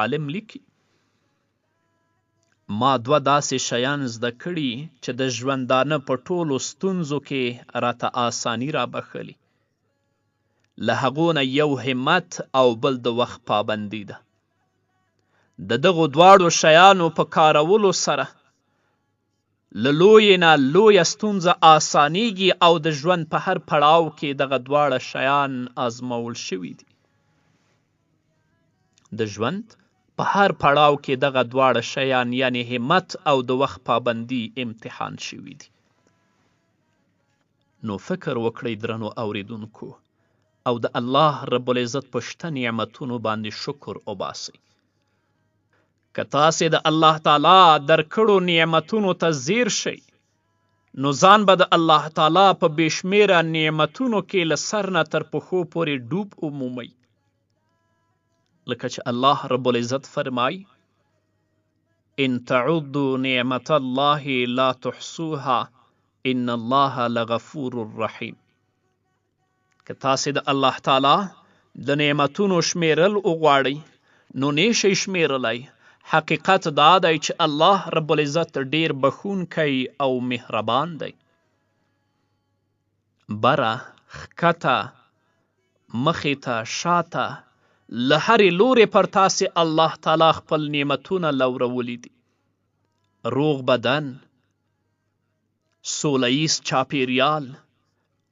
عالم لیکي ما دوه داسې شیان زده کړي چې د ژوندانه په ټولو ستونزو کې راته آساني را بخلي. له هغو نه یو همت او بل د وخت پابندي ده. د دغو دواړو شیانو په کارولو سره له لویې نه لویه ستونزه آسانیږي او د ژوند په هر پړاو کې دغه دواړه شیان آزمول شوي دي. د ژوند په هر پړاو کې دغه دواړه شیان یعنی همت او د وخت پابندي امتحان شوي دي. نو فکر وکړئ درنو اوریدونکو او د الله رب العزت په شته نعمتونو باندې شکر وباسئ. که تاسې د الله تعالی درکړو نعمتونو ته ځیر شئ نو ځان به د الله تعالی په بېشمېره نعمتونو کې له سر نه تر پښو پورې ډوب ومومئ. لکه چې الله رب العزت فرمای ان تعدوا نعمت الله لا تحصوها ان الله لغفور رحیم. که تاسې د الله تعالی د نعمتونو شمیرل وغواړئ نو نشئ شمیرلی. حقیقت دا دی چې الله رب العزت ډیر بخونکی او مهربان دی. بره ښکته مخې ته شاته له هرې لورې پر تاسې الله تعالی خپل نعمتونه لورولی دي. روغ بدن، سوله ییز چاپیریال،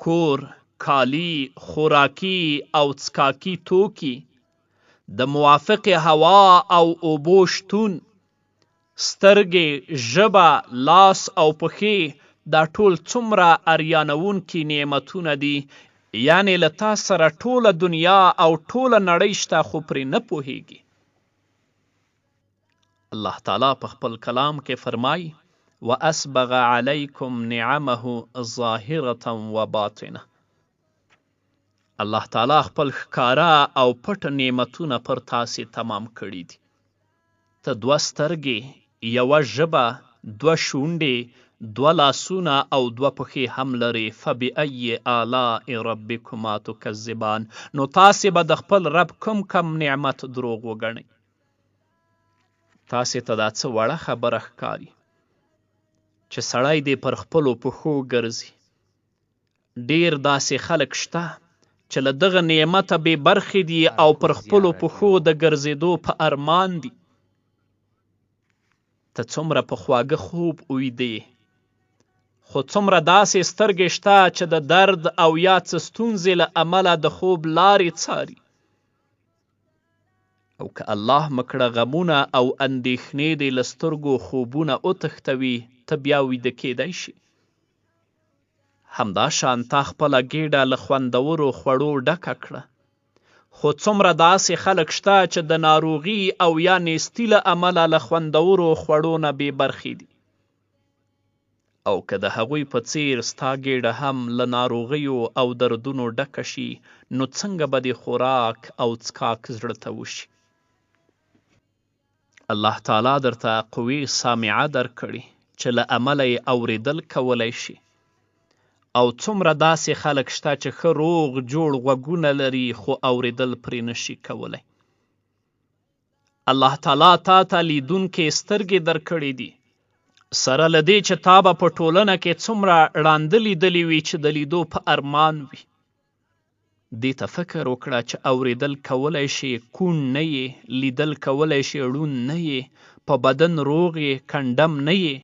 کور، کالی، خوراکي او څښاکي توکي، د موافق هوا او اوبو شتون، سترګې، ژبه، لاس او پښې دا ټول څومره اریانوونکي نعمتونه دي. یعنی له تا سره ټوله دنیا او ټوله نړۍ شته خو پرې نه پوهیږي. الله تعالی په خپل کلام کې فرمای واسبغ علیکم نعمه ظاهره وباطنه. الله تعالی خپل ښکاره او پټ نعمتونه پر تاسې تمام کړي دي. ته دوه سترګې، یوه ژبه، دوه شونډې، دوه لاسونه او دوه پښې هم لري. فبأي آلاء ربکما تکذبان. نو تاسې به د خپل رب کم نعمت دروغ وګڼئ. تاسې ته دا څه وړه خبره ښکاري چې سړی دې پر خپلو پښو ګرځي. ډیر داسې خلک شته چې له دغه نعمته بې برخې دي او پر خپلو پښو د ګرځېدو په ارمان دي. ته څومره په خواږه خوب ویدې، خو څومره داسې سترګې شته چې د درد او یا څه ستونزې له امله د خوب لارې څاري. او که الله مکړه غمونه او اندېښنې دې له سترګو خوبونه وتښتوي ته بیا ویده کیدی شي. همدا شان تا خپله ګېډه له خوندورو خوړو ډکه کړه، خو څومره داسې خلک شته چې د ناروغي او یا نیستي له امله له خوندورو خوړو نه بې برخې دي. او که د هغوی په څیر ستا ګېډه هم له ناروغیو او دردونو ډکه شي نو څنګه به دې خوراک او څښاک زړه ته وشي. الله تعالی درته قوي سامعه درکړي چې له امله یې اورېدل کولی شي. او څومره داسې خلک شته چې ښه روغ جوړ غوږونه لري خو اورېدل پرې نشي کولی. الله تعالی تا ته لیدونکې سترګې درکړې دي، سره له دې چې تا به په ټولنه کې څومره ړانده لیدلي وي چې د لیدو په ارمان وي. دې ته فکر وکړه چې اورېدل کولی شي، کوڼ نه یې، لیدل کولی شي، ړوند نه یې، په بدن روغ یې، کنډم نه یې.